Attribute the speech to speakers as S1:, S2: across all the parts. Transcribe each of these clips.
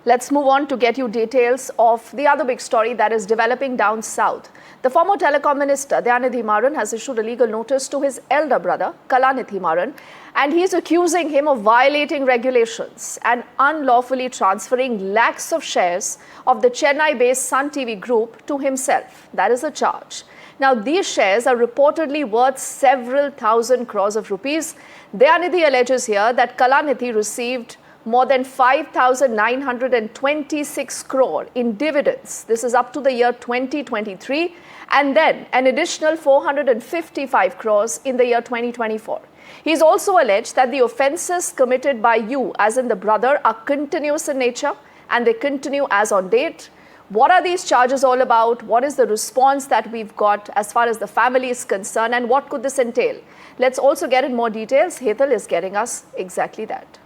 S1: Let's move on to get you details of the other big story that is developing down south. The former telecom minister, Dayanidhi Maran, has issued a legal notice to his elder brother, Kalanithi Maran, and he's accusing him of violating regulations and unlawfully transferring lakhs of shares of the Chennai-based Sun TV group to himself. That is the charge. Now, these shares are reportedly worth several thousand crores of rupees. Dayanidhi alleges here that Kalanithi received more than 5,926 crore in dividends. This is up to the year 2023, and then an additional 455 crores in the year 2024. He's also alleged that the offences committed by you, as in the brother, are continuous in nature and they continue as on date. What are these charges all about? What is the response that we've got as far as the family is concerned, and what could this entail? Let's also get in more details. Hetal is getting us exactly that.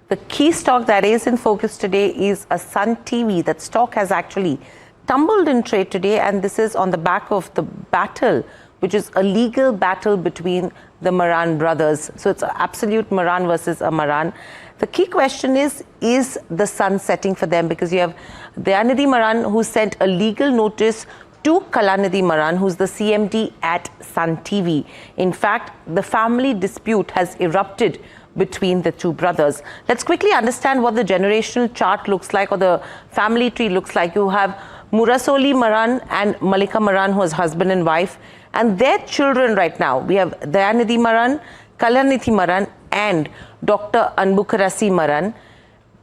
S2: The key stock that is in focus today is a Sun TV. That stock has actually tumbled in trade today, and this is on the back of the battle, which is a legal battle between the Maran brothers. So it's an absolute Maran versus a Maran. The key question is the sun setting for them? Because you have Dayanidhi Maran, who sent a legal notice to Kalanithi Maran, who's the CMD at Sun TV. In fact, the family dispute has erupted between the two brothers. Let's quickly understand what the generational chart looks like, or the family tree looks like. You have Murasoli Maran and Malika Maran, who is husband and wife, and their children right now. We have Dayanidhi Maran, Kalanithi Maran, and Dr. Murasoli Maran.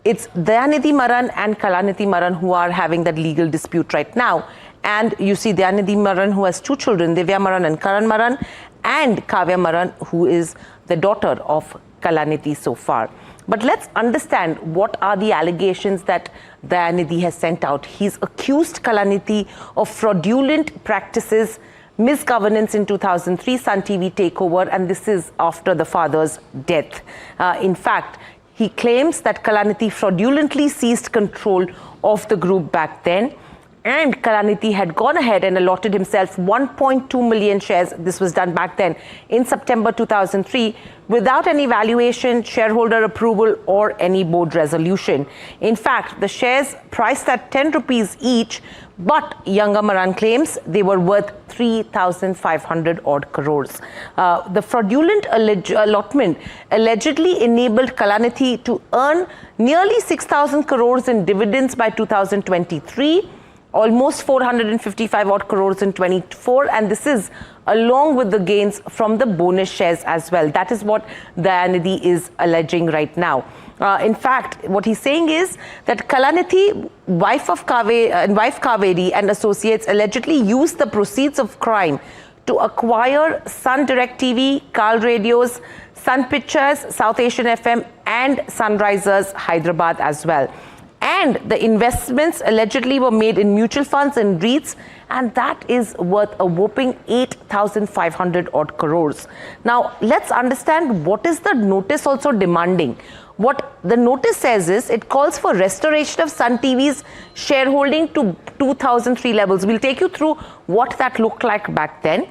S2: It's Dayanidhi Maran and Kalanithi Maran who are having that legal dispute right now. And you see Dayanidhi Maran, who has two children, Divya Maran and Karan Maran, and Kavya Maran, who is the daughter of Kalanithi so far. But let's understand what are the allegations that Dayanidhi has sent out. He's accused Kalanithi of fraudulent practices, misgovernance in 2003, Sun TV takeover, and this is after the father's death. In fact, he claims that Kalanithi fraudulently seized control of the group back then, and Kalanithi had gone ahead and allotted himself 1.2 million shares. This was done back then in September 2003 without any valuation, shareholder approval, or any board resolution. In fact, the shares priced at 10 rupees each, but younger Maran claims they were worth 3,500 odd crores. The fraudulent allotment allegedly enabled Kalanithi to earn nearly 6,000 crores in dividends by 2023. Almost 455 odd crores in 24, and this is along with the gains from the bonus shares as well. That is what Dayanidhi is alleging right now. In fact, what he's saying is that Kalanithi, wife Kaveri and associates, allegedly used the proceeds of crime to acquire Sun Direct TV, Kal Radios, Sun Pictures, South Asian FM, and Sunrisers Hyderabad as well. And the investments allegedly were made in mutual funds and REITs, and that is worth a whopping 8,500 odd crores. Now, let's understand what is the notice also demanding. What the notice says is it calls for restoration of Sun TV's shareholding to 2003 levels. We'll take you through what that looked like back then.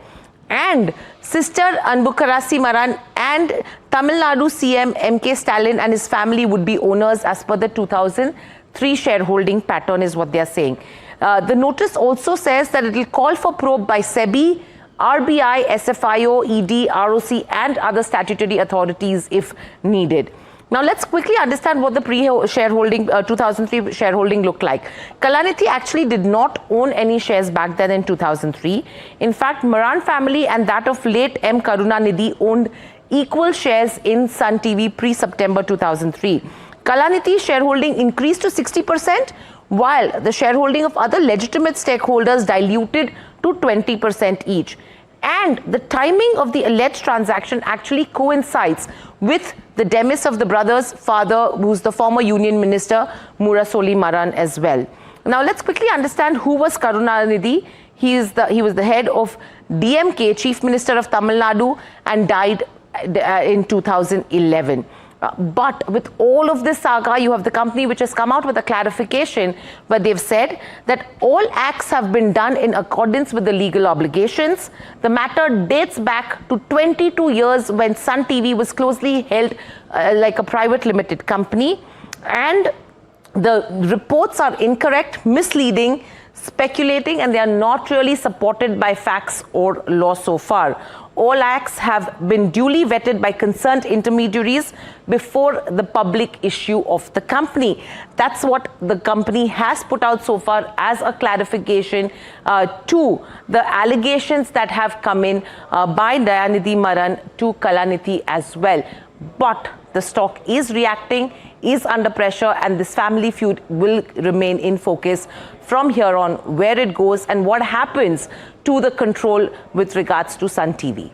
S2: And sister Murasoli Maran and Tamil Nadu CM MK Stalin and his family would be owners as per the 2003 shareholding pattern, is what they are saying. The notice also says that it will call for probe by SEBI, RBI, SFIO, ED, ROC, and other statutory authorities if needed. Now, let's quickly understand what the pre-shareholding 2003 shareholding looked like. Kalanithi actually did not own any shares back then in 2003. In fact, Maran family and that of late M. Karunanidhi owned equal shares in Sun TV pre-September 2003. Kalanithi's shareholding increased to 60%, while the shareholding of other legitimate stakeholders diluted to 20% each. And the timing of the alleged transaction actually coincides with the demise of the brother's father, who's the former union minister, Murasoli Maran as well. Now, let's quickly understand who was Karunanidhi. He was the head of DMK, Chief Minister of Tamil Nadu, and died in 2011. But with all of this saga, you have the company which has come out with a clarification where they've said that all acts have been done in accordance with the legal obligations. The matter dates back to 22 years when Sun TV was closely held like a private limited company. and the reports are incorrect, misleading, speculating, and they are not really supported by facts or law so far. All acts have been duly vetted by concerned intermediaries before the public issue of the company. That's what the company has put out so far as a clarification to the allegations that have come in by Dayanidhi Maran to Kalanithi as well. But the stock is reacting, is under pressure, and this family feud will remain in focus from here on, where it goes and what happens to the control with regards to Sun TV.